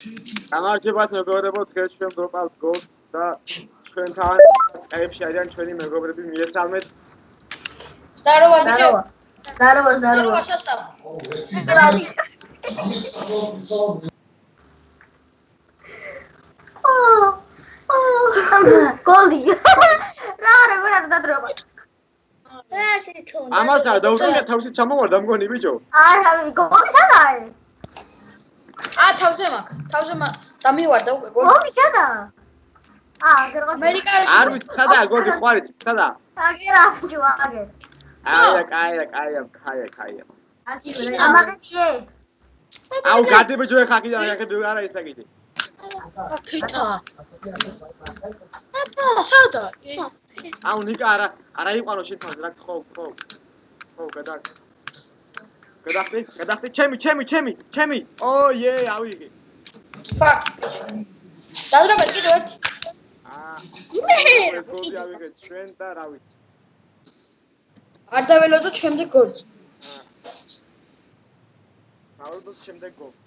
გამარჯობათ მეგობრებო, დღეს ჩვენ ვდროპავთ გოლს და ჩვენთან ყეებში არიან ჩვენი მეგობრები, მიესალმეთ. Здорово, состав. Голди. რა დადრობა. ამასა დაუწევთ თავში ჩამოვარდა მგონი ბიჭო. არა, გოლი სადაა? თავზე დამივარდა უკვე გოლი. გოლი სადაა? გერღო. ამერიკაში. არ ვიცი სადაა გოლი, ხوارიც სადაა? აგერა ჯო აგერ. კაია. ამაგეჭე. აუ გადი ბიჭო ხაკიდან ახლა არა ისაკიდი. აკიტა. სადა? აუ ნიკა არა იყვანო შეთავაზე რა ხო გადახტი ჩემი ოიე ავიღე ფაკ დადრობა კიდევ ერთი ეს გოლი ავიღე ჩვენ და რა ვიცი არ დაველოდოთ შემდეგ გოლს აუდოს შემდეგ გოლს